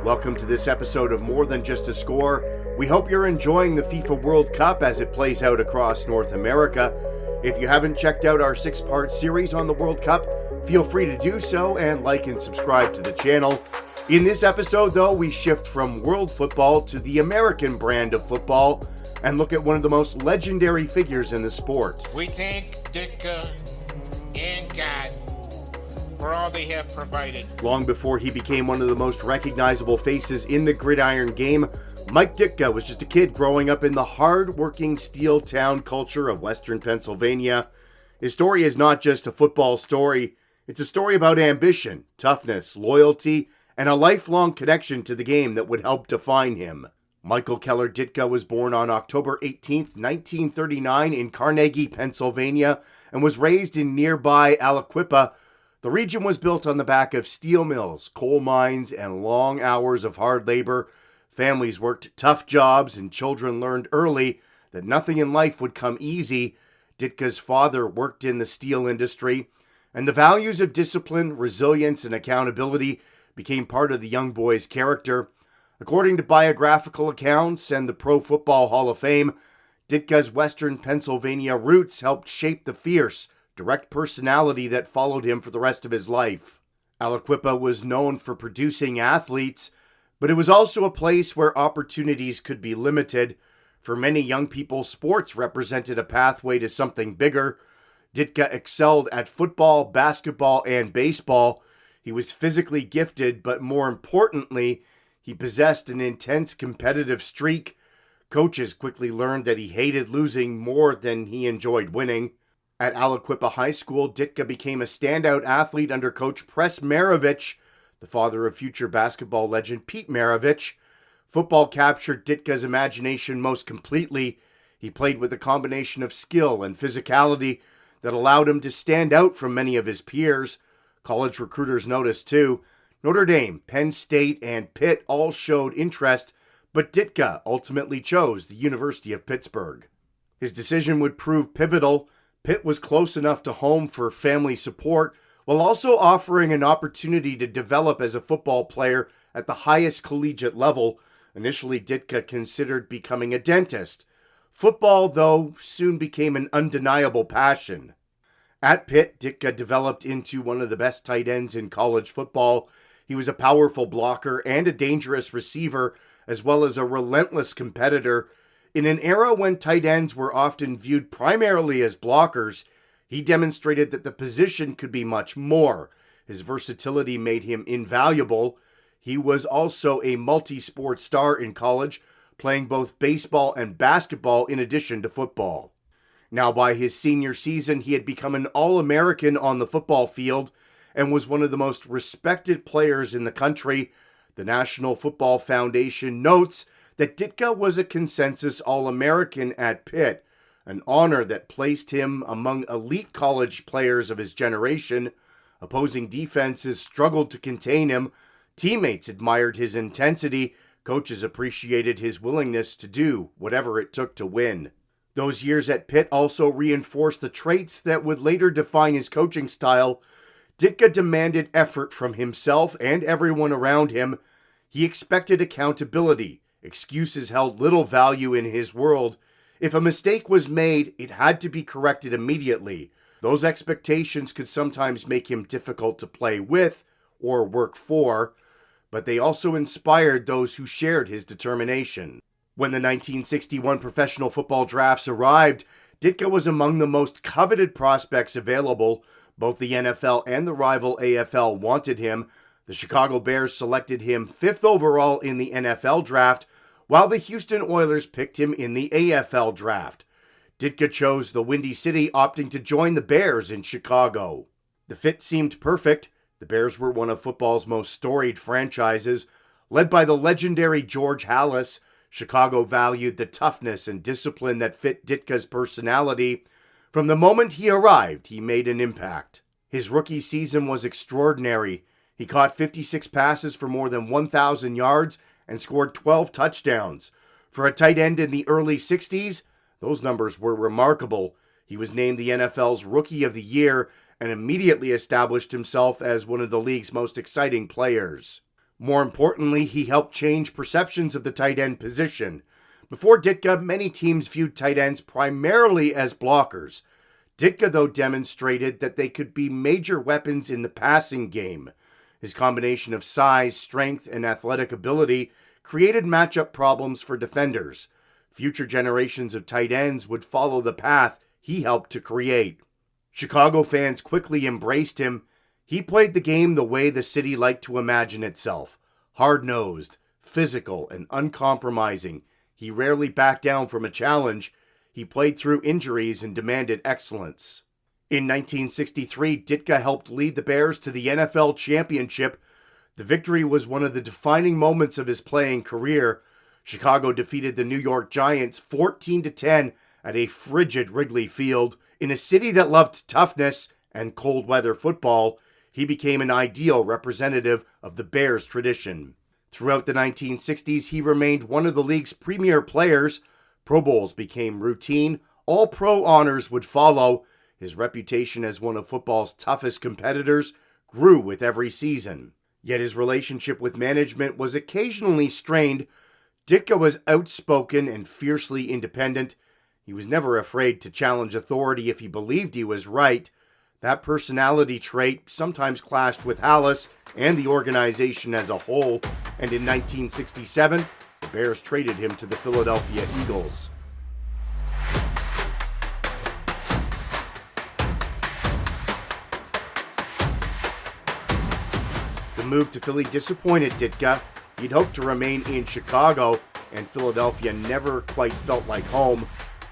Welcome to this episode of More Than Just a Score. We hope you're enjoying the FIFA World Cup as it plays out across North America. If you haven't checked out our 6-part series on the World Cup, feel free to do so and like and subscribe to the channel. In this episode, though, we shift from world football to the American brand of football and look at one of the most legendary figures in the sport. We thank Ditka and God for all they have provided. Long before he became one of the most recognizable faces in the gridiron game, Mike Ditka was just a kid growing up in the hard-working steel town culture of Western Pennsylvania. His story is not just a football story. It's a story about ambition, toughness, loyalty, and a lifelong connection to the game that would help define him. Michael Keller Ditka was born on October 18th, 1939 in Carnegie, Pennsylvania, and was raised in nearby Aliquippa. The region was built on the back of steel mills, coal mines, and long hours of hard labor. Families worked tough jobs, and children learned early that nothing in life would come easy. Ditka's father worked in the steel industry, and the values of discipline, resilience, and accountability became part of the young boy's character. According to biographical accounts and the Pro Football Hall of Fame, Ditka's Western Pennsylvania roots helped shape the fierce, direct personality that followed him for the rest of his life. Aliquippa was known for producing athletes, but it was also a place where opportunities could be limited. For many young people, sports represented a pathway to something bigger. Ditka excelled at football, basketball, and baseball. He was physically gifted, but more importantly, he possessed an intense competitive streak. Coaches quickly learned that he hated losing more than he enjoyed winning. At Aliquippa High School, Ditka became a standout athlete under Coach Pres Maravich, the father of future basketball legend Pete Maravich. Football captured Ditka's imagination most completely. He played with a combination of skill and physicality that allowed him to stand out from many of his peers. College recruiters noticed too. Notre Dame, Penn State, and Pitt all showed interest, but Ditka ultimately chose the University of Pittsburgh. His decision would prove pivotal. Pitt was close enough to home for family support, while also offering an opportunity to develop as a football player at the highest collegiate level. Initially, Ditka considered becoming a dentist. Football, though, soon became an undeniable passion. At Pitt, Ditka developed into one of the best tight ends in college football. He was a powerful blocker and a dangerous receiver, as well as a relentless competitor. In an era when tight ends were often viewed primarily as blockers, he demonstrated that the position could be much more. His versatility made him invaluable. He was also a multi-sport star in college, playing both baseball and basketball in addition to football. Now, by his senior season, he had become an All-American on the football field and was one of the most respected players in the country. The National Football Foundation notes that Ditka was a consensus All-American at Pitt, an honor that placed him among elite college players of his generation. Opposing defenses struggled to contain him. Teammates admired his intensity. Coaches appreciated his willingness to do whatever it took to win. Those years at Pitt also reinforced the traits that would later define his coaching style. Ditka demanded effort from himself and everyone around him. He expected accountability. Excuses held little value in his world. If a mistake was made, it had to be corrected immediately. Those expectations could sometimes make him difficult to play with or work for, but they also inspired those who shared his determination. When the 1961 professional football drafts arrived, Ditka was among the most coveted prospects available. Both the NFL and the rival AFL wanted him. The Chicago Bears selected him 5th overall in the NFL draft, while the Houston Oilers picked him in the AFL draft. Ditka chose the Windy City, opting to join the Bears in Chicago. The fit seemed perfect. The Bears were one of football's most storied franchises. Led by the legendary George Halas, Chicago valued the toughness and discipline that fit Ditka's personality. From the moment he arrived, he made an impact. His rookie season was extraordinary. He caught 56 passes for more than 1,000 yards and scored 12 touchdowns. For a tight end in the early 60s, those numbers were remarkable. He was named the NFL's Rookie of the Year and immediately established himself as one of the league's most exciting players. More importantly, he helped change perceptions of the tight end position. Before Ditka, many teams viewed tight ends primarily as blockers. Ditka, though, demonstrated that they could be major weapons in the passing game. His combination of size, strength, and athletic ability created matchup problems for defenders. Future generations of tight ends would follow the path he helped to create. Chicago fans quickly embraced him. He played the game the way the city liked to imagine itself. Hard-nosed, physical, and uncompromising. He rarely backed down from a challenge. He played through injuries and demanded excellence. In 1963, Ditka helped lead the Bears to the NFL championship. The victory was one of the defining moments of his playing career. Chicago defeated the New York Giants 14-10 at a frigid Wrigley Field. In a city that loved toughness and cold weather football, he became an ideal representative of the Bears tradition. Throughout the 1960s, he remained one of the league's premier players. Pro Bowls became routine. All-Pro honors would follow. His reputation as one of football's toughest competitors grew with every season. Yet his relationship with management was occasionally strained. Ditka was outspoken and fiercely independent. He was never afraid to challenge authority if he believed he was right. That personality trait sometimes clashed with Halas and the organization as a whole, and in 1967, the Bears traded him to the Philadelphia Eagles. The move to Philly disappointed Ditka. He'd hoped to remain in Chicago, and Philadelphia never quite felt like home.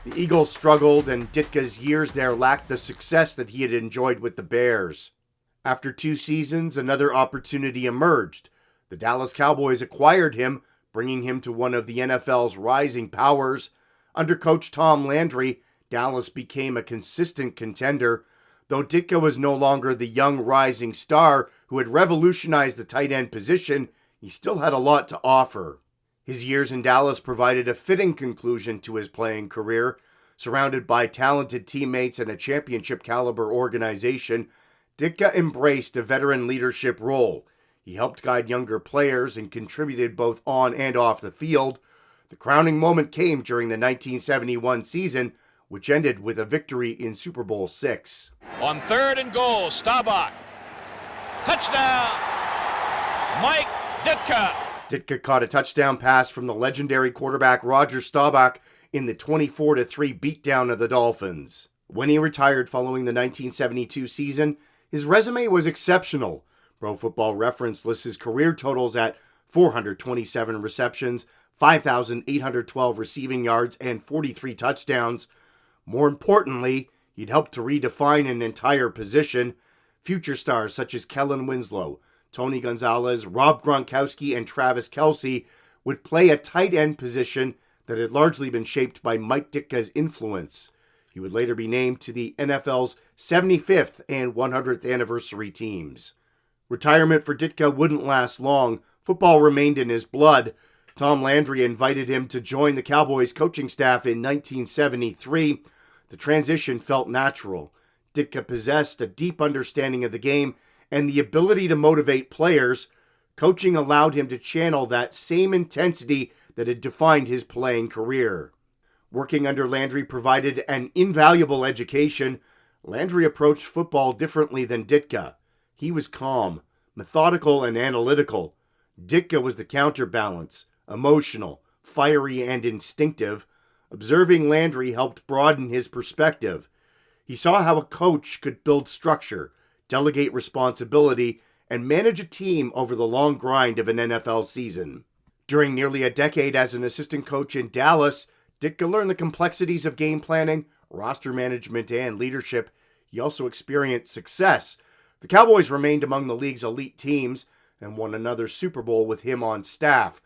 The Eagles struggled, and Ditka's years there lacked the success that he had enjoyed with the Bears. After 2 seasons, another opportunity emerged. The Dallas Cowboys acquired him, bringing him to one of the NFL's rising powers. Under coach Tom Landry, Dallas became a consistent contender. Though Ditka was no longer the young rising star who had revolutionized the tight end position, he still had a lot to offer. His years in Dallas provided a fitting conclusion to his playing career. Surrounded by talented teammates and a championship-caliber organization, Ditka embraced a veteran leadership role. He helped guide younger players and contributed both on and off the field. The crowning moment came during the 1971 season, which ended with a victory in Super Bowl VI. On 3rd and goal, Staubach. Touchdown! Mike Ditka. Ditka caught a touchdown pass from the legendary quarterback Roger Staubach in the 24-3 beatdown of the Dolphins. When he retired following the 1972 season, his resume was exceptional. Pro Football Reference lists his career totals at 427 receptions, 5,812 receiving yards, and 43 touchdowns. More importantly, he'd helped to redefine an entire position. Future stars such as Kellen Winslow, Tony Gonzalez, Rob Gronkowski, and Travis Kelce would play a tight end position that had largely been shaped by Mike Ditka's influence. He would later be named to the NFL's 75th and 100th anniversary teams. Retirement for Ditka wouldn't last long. Football remained in his blood. Tom Landry invited him to join the Cowboys coaching staff in 1973. The transition felt natural. Ditka possessed a deep understanding of the game and the ability to motivate players. Coaching allowed him to channel that same intensity that had defined his playing career. Working under Landry provided an invaluable education. Landry approached football differently than Ditka. He was calm, methodical, and analytical. Ditka was the counterbalance, emotional, fiery, and instinctive. Observing Landry helped broaden his perspective. He saw how a coach could build structure, delegate responsibility, and manage a team over the long grind of an NFL season. During nearly a decade as an assistant coach in Dallas, Ditka learned the complexities of game planning, roster management, and leadership. He also experienced success. The Cowboys remained among the league's elite teams and won another Super Bowl with him on staff.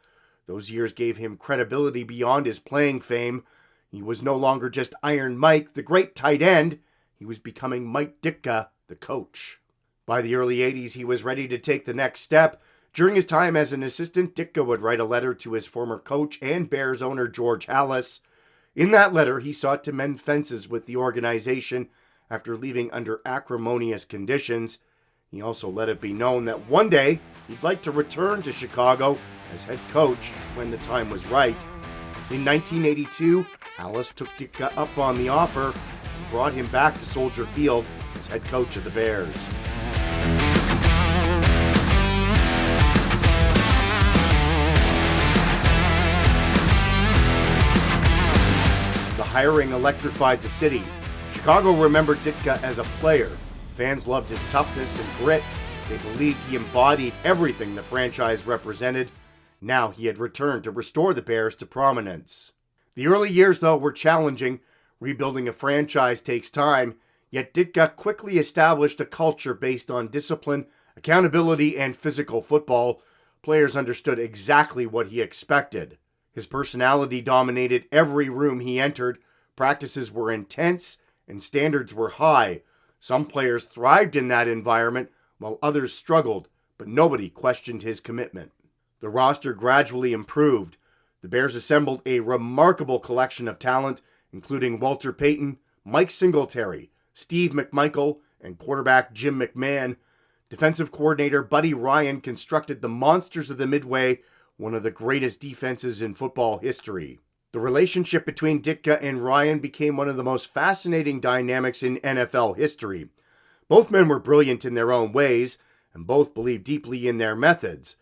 Those years gave him credibility beyond his playing fame. He was no longer just Iron Mike, the great tight end. He was becoming Mike Ditka, the coach. By the early 80s, he was ready to take the next step. During his time as an assistant, Ditka would write a letter to his former coach and Bears owner George Halas. In that letter, he sought to mend fences with the organization after leaving under acrimonious conditions. He also let it be known that one day he'd like to return to Chicago as head coach when the time was right. In 1982, Alice took Ditka up on the offer and brought him back to Soldier Field as head coach of the Bears. The hiring electrified the city. Chicago remembered Ditka as a player. Fans loved his toughness and grit. They believed he embodied everything the franchise represented. Now he had returned to restore the Bears to prominence. The early years, though, were challenging. Rebuilding a franchise takes time, yet Ditka quickly established a culture based on discipline, accountability, and physical football. Players understood exactly what he expected. His personality dominated every room he entered. Practices were intense, and standards were high. Some players thrived in that environment, while others struggled, but nobody questioned his commitment. The roster gradually improved. The Bears assembled a remarkable collection of talent, including Walter Payton, Mike Singletary, Steve McMichael, and quarterback Jim McMahon. Defensive coordinator Buddy Ryan constructed the Monsters of the Midway, one of the greatest defenses in football history. The relationship between Ditka and Ryan became one of the most fascinating dynamics in NFL history. Both men were brilliant in their own ways, and both believed deeply in their methods.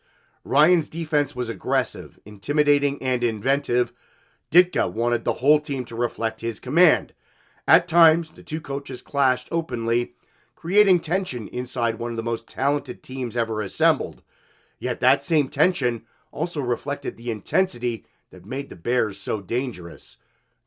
Ryan's defense was aggressive, intimidating, and inventive. Ditka wanted the whole team to reflect his command. At times, the two coaches clashed openly, creating tension inside one of the most talented teams ever assembled. Yet that same tension also reflected the intensity that made the Bears so dangerous.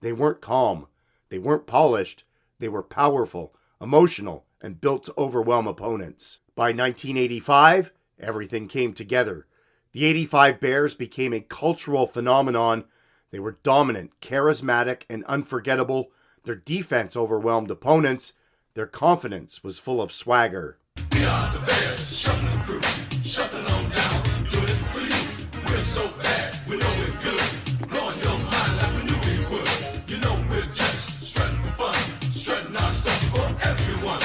They weren't calm. They weren't polished. They were powerful, emotional, and built to overwhelm opponents. By 1985, everything came together. The '85 Bears became a cultural phenomenon. They were dominant, charismatic, and unforgettable. Their defense overwhelmed opponents. Their confidence was full of swagger. We are the Bears, shuffling through, shuffling on down, doing it for you. We're so bad, we know we're good, blowing your mind like we knew we would. You know we're just strutting for fun, strutting our stuff for everyone.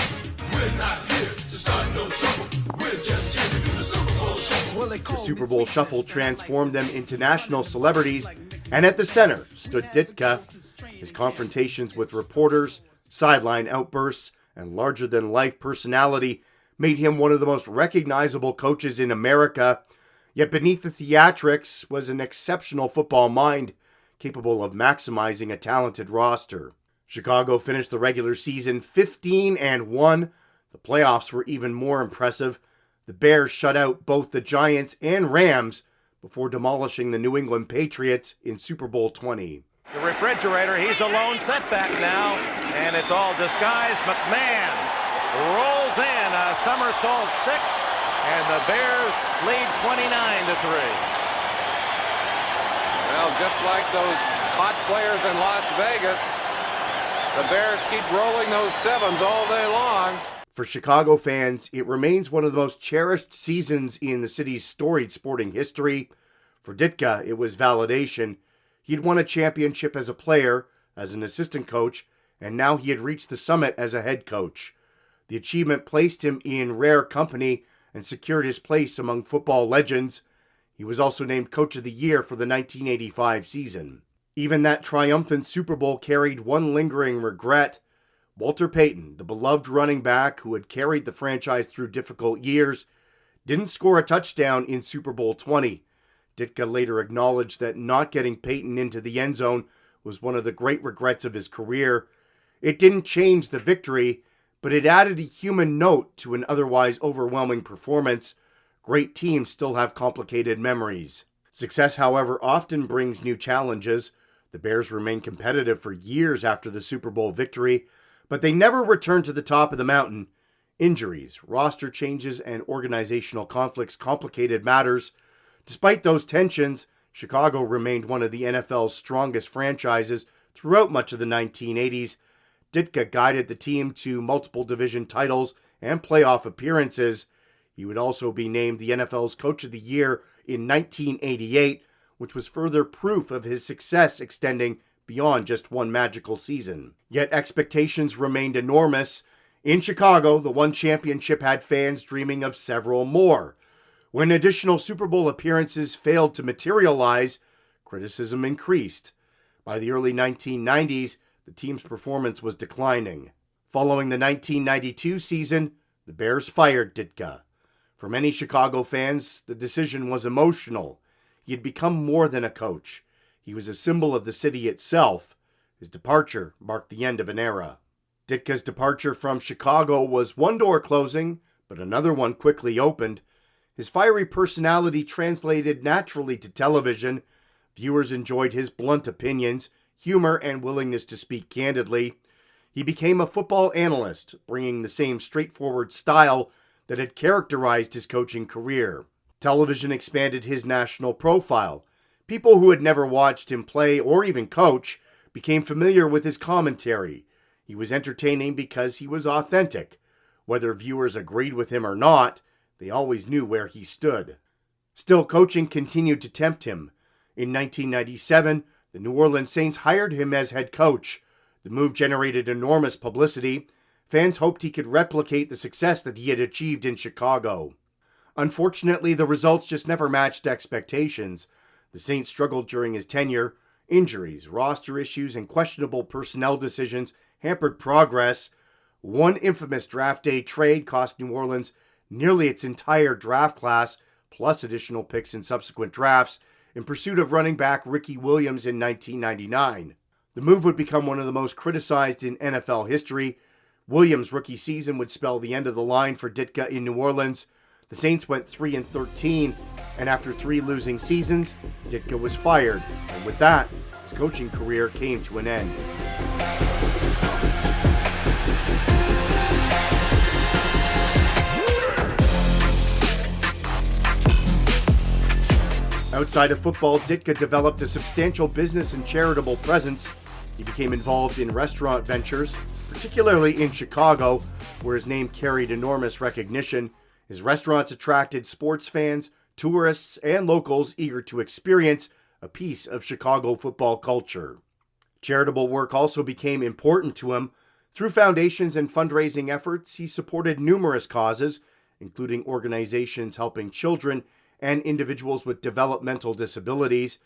We're not here to start no trouble, we're just here to do the Super Bowl shuffle. The Super Bowl shuffle transformed them into national celebrities, and at the center stood Ditka. His confrontations with reporters, sideline outbursts, and larger-than-life personality made him one of the most recognizable coaches in America. Yet beneath the theatrics was an exceptional football mind, capable of maximizing a talented roster. Chicago finished the regular season 15-1. The playoffs were even more impressive. The Bears shut out both the Giants and Rams before demolishing the New England Patriots in Super Bowl 20. The refrigerator, he's the lone setback now, and it's all disguised. McMahon rolls in a somersault 6, and the Bears lead 29-3. Well, just like those hot players in Las Vegas, the Bears keep rolling those 7s all day long. For Chicago fans, it remains one of the most cherished seasons in the city's storied sporting history. For Ditka, it was validation. He'd won a championship as a player, as an assistant coach, and now he had reached the summit as a head coach. The achievement placed him in rare company and secured his place among football legends. He was also named Coach of the Year for the 1985 season. Even that triumphant Super Bowl carried one lingering regret. Walter Payton, the beloved running back who had carried the franchise through difficult years, didn't score a touchdown in Super Bowl 20. Ditka later acknowledged that not getting Payton into the end zone was one of the great regrets of his career. It didn't change the victory, but it added a human note to an otherwise overwhelming performance. Great teams still have complicated memories. Success, however, often brings new challenges. The Bears remained competitive for years after the Super Bowl victory, but they never returned to the top of the mountain. Injuries, roster changes, and organizational conflicts complicated matters. Despite those tensions, Chicago remained one of the NFL's strongest franchises throughout much of the 1980s. Ditka guided the team to multiple division titles and playoff appearances. He would also be named the NFL's Coach of the Year in 1988, which was further proof of his success extending beyond just one magical season. Yet expectations remained enormous. In Chicago, the one championship had fans dreaming of several more. When additional Super Bowl appearances failed to materialize, criticism increased. By the early 1990s, the team's performance was declining. Following the 1992 season, the Bears fired Ditka. For many Chicago fans, the decision was emotional. He had become more than a coach. He was a symbol of the city itself. His departure marked the end of an era. Ditka's departure from Chicago was one door closing, but another one quickly opened. His fiery personality translated naturally to television. Viewers enjoyed his blunt opinions, humor, and willingness to speak candidly. He became a football analyst, bringing the same straightforward style that had characterized his coaching career. Television expanded his national profile. People who had never watched him play or even coach became familiar with his commentary. He was entertaining because he was authentic. Whether viewers agreed with him or not, they always knew where he stood. Still, coaching continued to tempt him. In 1997, the New Orleans Saints hired him as head coach. The move generated enormous publicity. Fans hoped he could replicate the success that he had achieved in Chicago. Unfortunately, the results just never matched expectations. The Saints struggled during his tenure. Injuries, roster issues, and questionable personnel decisions hampered progress. One infamous draft day trade cost New Orleans nearly its entire draft class, plus additional picks in subsequent drafts, in pursuit of running back Ricky Williams in 1999. The move would become one of the most criticized in NFL history. Williams' rookie season would spell the end of the line for Ditka in New Orleans. The Saints went 3-13, and after 3 losing seasons, Ditka was fired, and with that, his coaching career came to an end. Outside of football, Ditka developed a substantial business and charitable presence. He became involved in restaurant ventures, particularly in Chicago, where his name carried enormous recognition. His restaurants attracted sports fans, tourists, and locals eager to experience a piece of Chicago football culture. Charitable work also became important to him. Through foundations and fundraising efforts, he supported numerous causes, including organizations helping children and individuals with developmental disabilities.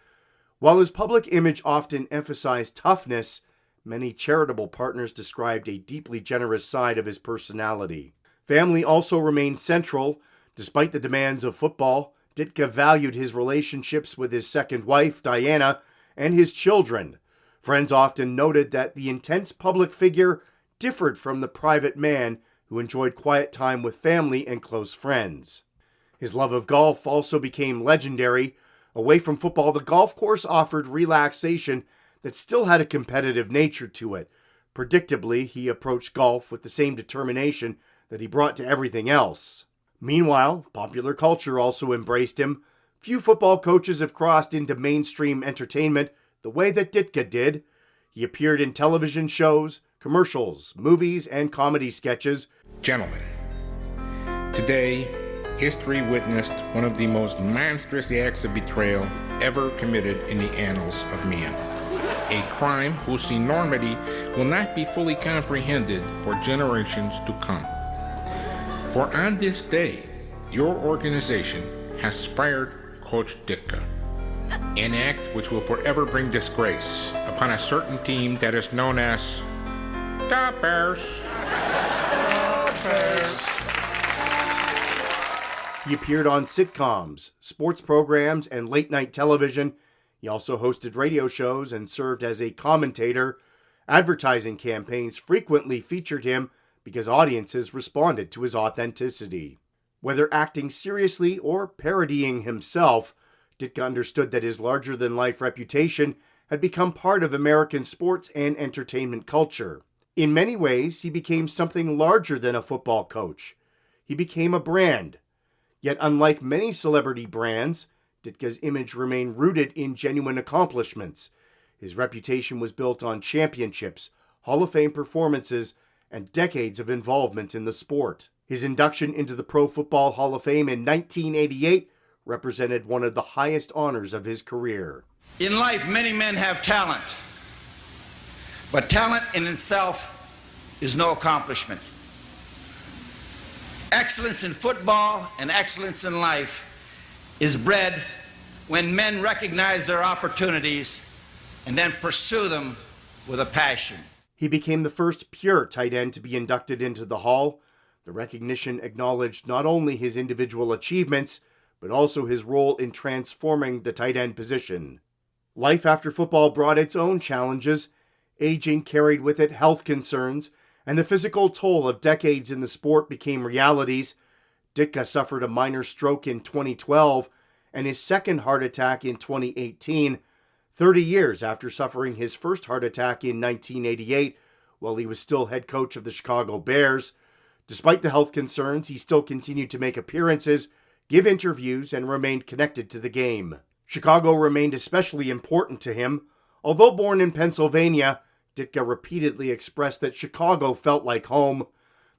While his public image often emphasized toughness, many charitable partners described a deeply generous side of his personality. Family also remained central. Despite the demands of football, Ditka valued his relationships with his second wife, Diana, and his children. Friends often noted that the intense public figure differed from the private man who enjoyed quiet time with family and close friends. His love of golf also became legendary. Away from football, the golf course offered relaxation that still had a competitive nature to it. Predictably, he approached golf with the same determination that he brought to everything else. Meanwhile, popular culture also embraced him. Few football coaches have crossed into mainstream entertainment the way that Ditka did. He appeared in television shows, commercials, movies, and comedy sketches. Gentlemen, today, history witnessed one of the most monstrous acts of betrayal ever committed in the annals of man. A crime whose enormity will not be fully comprehended for generations to come. For on this day, your organization has fired Coach Ditka, an act which will forever bring disgrace upon a certain team that is known as the Bears. He appeared on sitcoms, sports programs, and late-night television. He also hosted radio shows and served as a commentator. Advertising campaigns frequently featured him because audiences responded to his authenticity. Whether acting seriously or parodying himself, Ditka understood that his larger-than-life reputation had become part of American sports and entertainment culture. In many ways, he became something larger than a football coach. He became a brand. Yet unlike many celebrity brands, Ditka's image remained rooted in genuine accomplishments. His reputation was built on championships, Hall of Fame performances, and decades of involvement in the sport. His induction into the Pro Football Hall of Fame in 1988 represented one of the highest honors of his career. In life, many men have talent, but talent in itself is no accomplishment. Excellence in football and excellence in life is bred when men recognize their opportunities and then pursue them with a passion. He became the first pure tight end to be inducted into the Hall. The recognition acknowledged not only his individual achievements, but also his role in transforming the tight end position. Life after football brought its own challenges. Aging carried with it health concerns, and the physical toll of decades in the sport became realities. Ditka suffered a minor stroke in 2012 and his second heart attack in 2018, 30 years after suffering his first heart attack in 1988 while he was still head coach of the Chicago Bears. Despite the health concerns, he still continued to make appearances, give interviews, and remained connected to the game. Chicago remained especially important to him. Although born in Pennsylvania, Ditka repeatedly expressed that Chicago felt like home.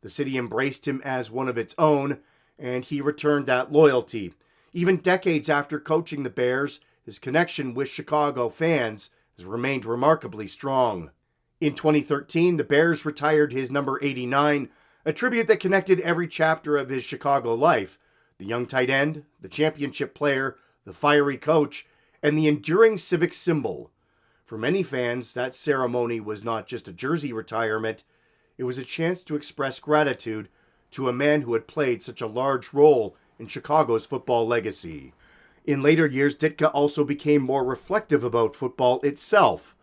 The city embraced him as one of its own, and he returned that loyalty. Even decades after coaching the Bears, his connection with Chicago fans has remained remarkably strong. In 2013, the Bears retired his number 89, a tribute that connected every chapter of his Chicago life: the young tight end, the championship player, the fiery coach, and the enduring civic symbol. For many fans, that ceremony was not just a jersey retirement, it was a chance to express gratitude to a man who had played such a large role in Chicago's football legacy. In later years, Ditka also became more reflective about football itself.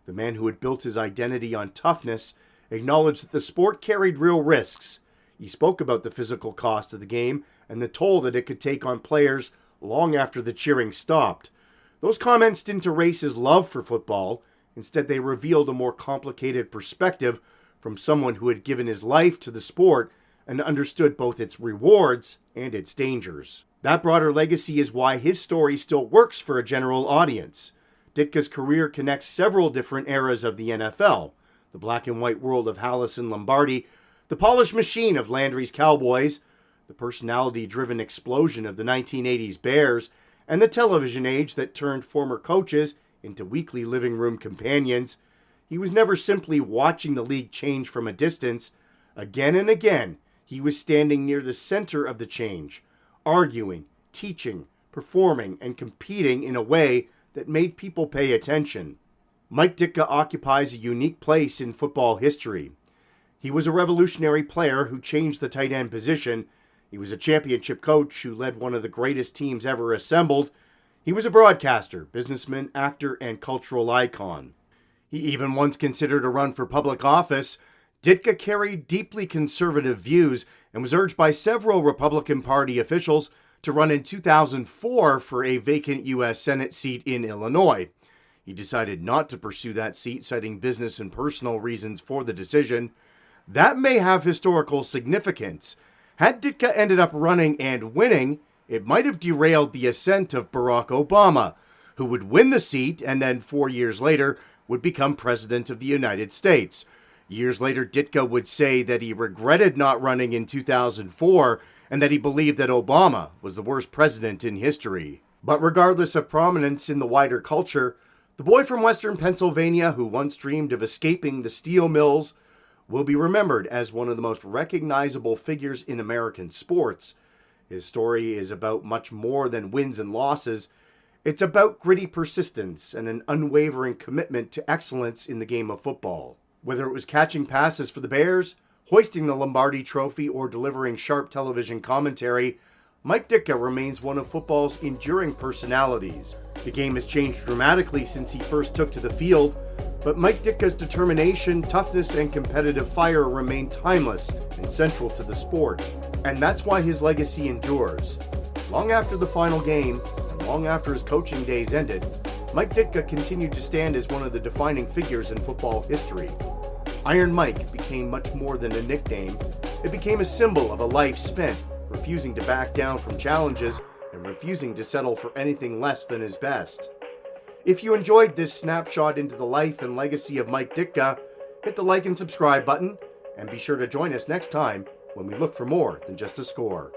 The man who had built his identity on toughness acknowledged that the sport carried real risks. He spoke about the physical cost of the game and the toll that it could take on players long after the cheering stopped. Those comments didn't erase his love for football. Instead, they revealed a more complicated perspective from someone who had given his life to the sport and understood both its rewards and its dangers. That broader legacy is why his story still works for a general audience. Ditka's career connects several different eras of the NFL: the black and white world of Halas and Lombardi, the polished machine of Landry's Cowboys, the personality-driven explosion of the 1980s Bears, and the television age that turned former coaches into weekly living room companions. He was never simply watching the league change from a distance. Again and again, he was standing near the center of the change, arguing, teaching, performing, and competing in a way that made people pay attention. Mike Ditka occupies a unique place in football history. He was a revolutionary player who changed the tight end position. He was a championship coach who led one of the greatest teams ever assembled. He was a broadcaster, businessman, actor, and cultural icon. He even once considered a run for public office. Ditka carried deeply conservative views and was urged by several Republican Party officials to run in 2004 for a vacant U.S. Senate seat in Illinois. He decided not to pursue that seat, citing business and personal reasons for the decision. That may have historical significance. Had Ditka ended up running and winning, it might have derailed the ascent of Barack Obama, who would win the seat and then 4 years later would become president of the United States. Years later, Ditka would say that he regretted not running in 2004 and that he believed that Obama was the worst president in history. But regardless of prominence in the wider culture, the boy from western Pennsylvania who once dreamed of escaping the steel mills will be remembered as one of the most recognizable figures in American sports. His story is about much more than wins and losses. It's about gritty persistence and an unwavering commitment to excellence in the game of football. Whether it was catching passes for the Bears, hoisting the Lombardi Trophy, or delivering sharp television commentary, Mike Ditka remains one of football's enduring personalities. The game has changed dramatically since he first took to the field, but Mike Ditka's determination, toughness, and competitive fire remain timeless and central to the sport. And that's why his legacy endures. Long after the final game, and long after his coaching days ended, Mike Ditka continued to stand as one of the defining figures in football history. Iron Mike became much more than a nickname. It became a symbol of a life spent refusing to back down from challenges and refusing to settle for anything less than his best. If you enjoyed this snapshot into the life and legacy of Mike Ditka, hit the like and subscribe button, and be sure to join us next time when we look for more than just a score.